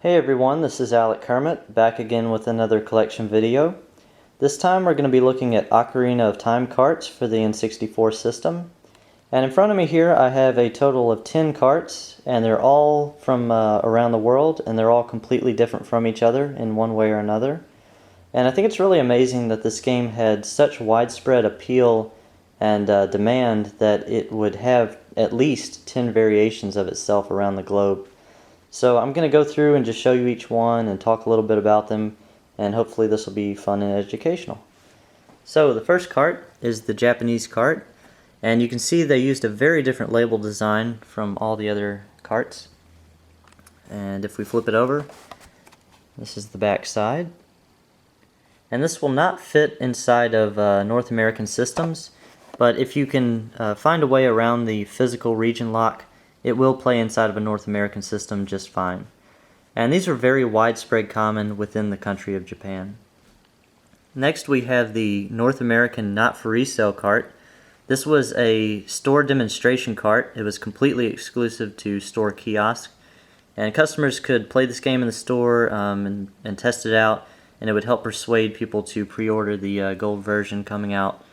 Hey everyone, this is aleckermit, back again with another collection video. This time we're going to be looking at Ocarina of Time carts for the N64 system. And in front of me here I have a total of 10 carts, and they're all from around the world, and they're all completely different from each other in one way or another. And I think it's really amazing that this game had such widespread appeal and demand that it would have at least 10 variations of itself around the globe. So I'm going to go through and just show you each one and talk a little bit about them, and hopefully this will be fun and educational. So the first cart is the Japanese cart, and you can see they used a very different label design from all the other carts. And if we flip it over, this is the back side. And this will not fit inside of North American systems, but if you can find a way around the physical region lock, it will play inside of a North American system just fine. And these are very widespread common within the country of Japan. Next we have the North American not for resale cart. This was a store demonstration cart. It was completely exclusive to store kiosk, and customers could play this game in the store and test it out, and it would help persuade people to pre-order the gold version coming out.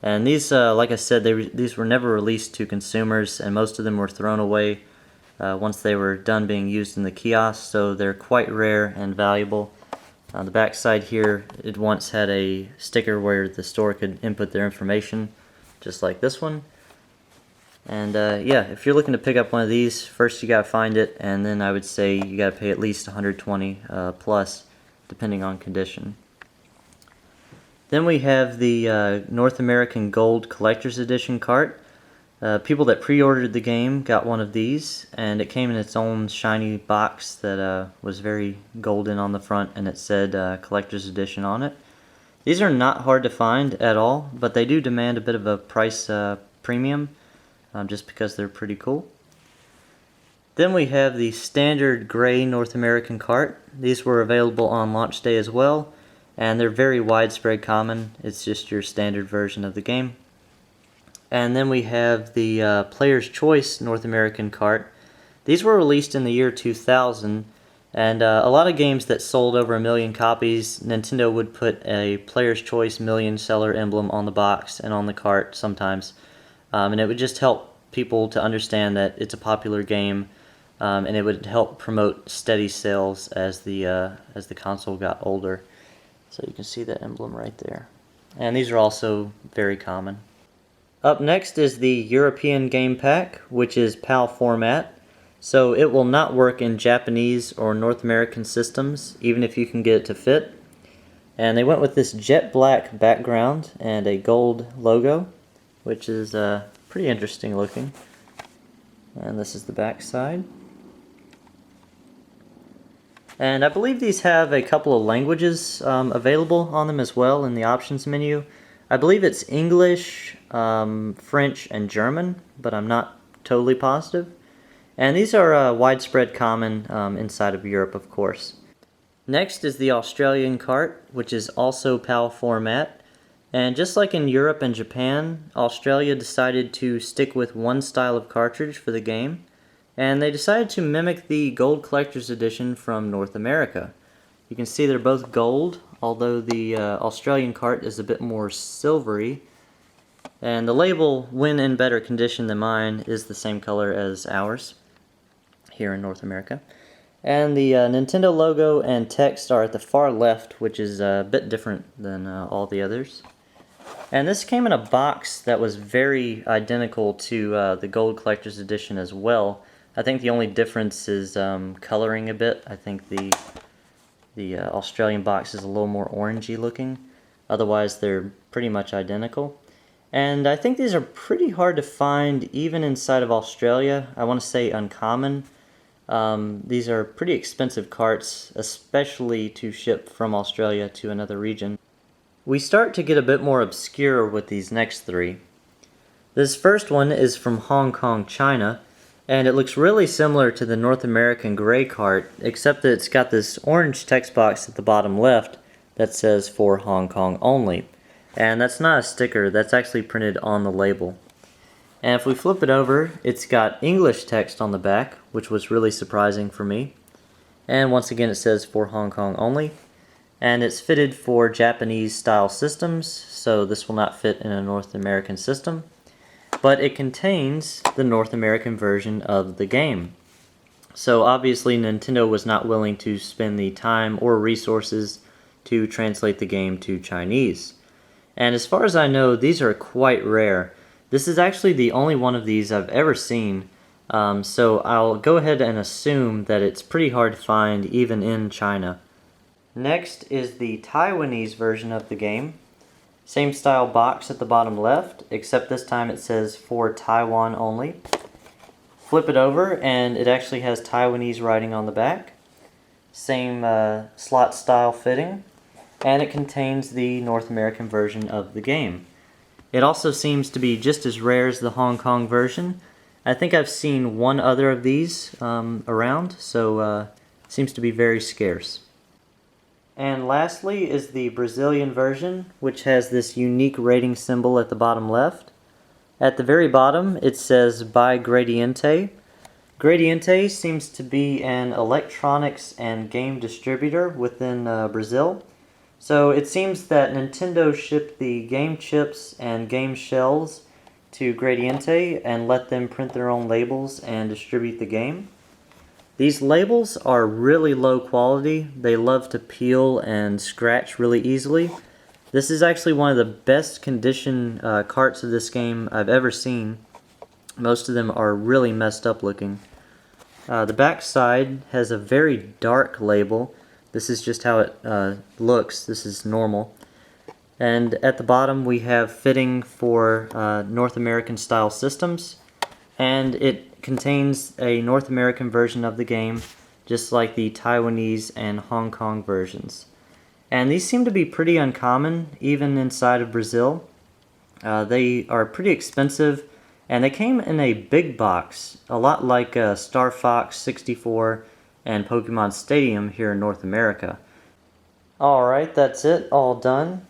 And these, like I said, these were never released to consumers, and most of them were thrown away once they were done being used in the kiosk, so they're quite rare and valuable. On the back side here, it once had a sticker where the store could input their information, just like this one. And yeah, if you're looking to pick up one of these, first you gotta find it, and then I would say you gotta pay at least $120 plus, depending on condition. Then we have the North American Gold Collector's Edition cart. People that pre-ordered the game got one of these, and it came in its own shiny box that was very golden on the front, and it said Collector's Edition on it. These are not hard to find at all, but they do demand a bit of a price premium, just because they're pretty cool. Then we have the standard gray North American cart. These were available on launch day as well, and they're very widespread common. It's just your standard version of the game. And then we have the Player's Choice North American cart. These were released in the year 2000, and a lot of games that sold over 1 million copies, Nintendo would put a Player's Choice million seller emblem on the box and on the cart sometimes. And it would just help people to understand that it's a popular game, and it would help promote steady sales as the console got older. So you can see that emblem right there. And these are also very common. Up next is the European Game Pack, which is PAL format. So it will not work in Japanese or North American systems, even if you can get it to fit. And they went with this jet black background and a gold logo, which is pretty interesting looking. And this is the back side. And I believe these have a couple of languages available on them as well in the options menu. I believe it's English, French, and German, but I'm not totally positive. And these are widespread common inside of Europe, of course. Next is the Australian cart, which is also PAL format. And just like in Europe and Japan, Australia decided to stick with one style of cartridge for the game, and they decided to mimic the Gold Collector's Edition from North America. You can see they're both gold, although the Australian cart is a bit more silvery. And the label, when in better condition than mine, is the same color as ours here in North America. And the Nintendo logo and text are at the far left, which is a bit different than all the others. And this came in a box that was very identical to the Gold Collector's Edition as well. I think the only difference is coloring a bit. I think the Australian box is a little more orangey looking. Otherwise they're pretty much identical. And I think these are pretty hard to find even inside of Australia. I want to say uncommon. These are pretty expensive carts, especially to ship from Australia to another region. We start to get a bit more obscure with these next three. This first one is from Hong Kong, China, and it looks really similar to the North American gray cart, except that it's got this orange text box at the bottom left that says for Hong Kong only. And that's not a sticker, that's actually printed on the label. And if we flip it over, it's got English text on the back, which was really surprising for me. And once again it says for Hong Kong only. And it's fitted for Japanese style systems, so this will not fit in a North American system. But it contains the North American version of the game. So obviously Nintendo was not willing to spend the time or resources to translate the game to Chinese. And as far as I know, these are quite rare. This is actually the only one of these I've ever seen, so I'll go ahead and assume that it's pretty hard to find even in China. Next is the Taiwanese version of the game. Same style box at the bottom left, except this time it says for Taiwan only. Flip it over and it actually has Taiwanese writing on the back. Same slot style fitting, and it contains the North American version of the game. It also seems to be just as rare as the Hong Kong version. I think I've seen one other of these around, so seems to be very scarce. And lastly is the Brazilian version, which has this unique rating symbol at the bottom left. At the very bottom it says by Gradiente. Gradiente seems to be an electronics and game distributor within Brazil. So it seems that Nintendo shipped the game chips and game shells to Gradiente and let them print their own labels and distribute the game. These labels are really low quality. They love to peel and scratch really easily. This is actually one of the best condition carts of this game I've ever seen. Most of them are really messed up looking. The back side has a very dark label. This is just how it looks. This is normal. And at the bottom we have fitting for North American style systems. And it contains a North American version of the game, just like the Taiwanese and Hong Kong versions. And these seem to be pretty uncommon, even inside of Brazil. They are pretty expensive, and they came in a big box, a lot like Star Fox 64 and Pokemon Stadium here in North America. Alright, that's it, all done.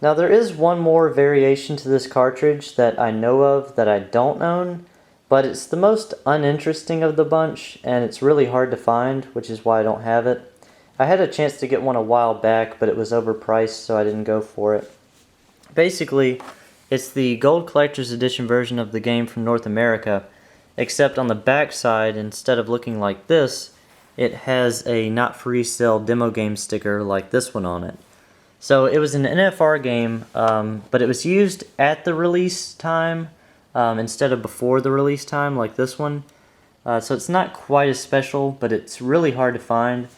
Now there is one more variation to this cartridge that I know of that I don't own, but it's the most uninteresting of the bunch, and it's really hard to find, which is why I don't have it. I had a chance to get one a while back, but it was overpriced, so I didn't go for it. Basically, it's the Gold Collector's Edition version of the game from North America, except on the back side, instead of looking like this, it has a not for resale demo game sticker like this one on it. So it was an NFR game, but it was used at the release time, instead of before the release time like this one. So it's not quite as special, but it's really hard to find.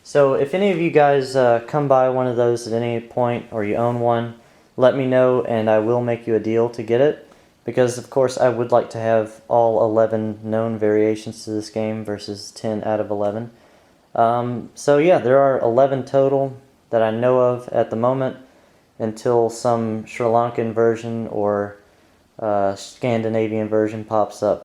So if any of you guys come by one of those at any point, or you own one, let me know and I will make you a deal to get it. Because of course I would like to have all 11 known variations to this game versus 10 out of 11. So yeah, there are 11 total that I know of at the moment, until some Sri Lankan version or Scandinavian version pops up.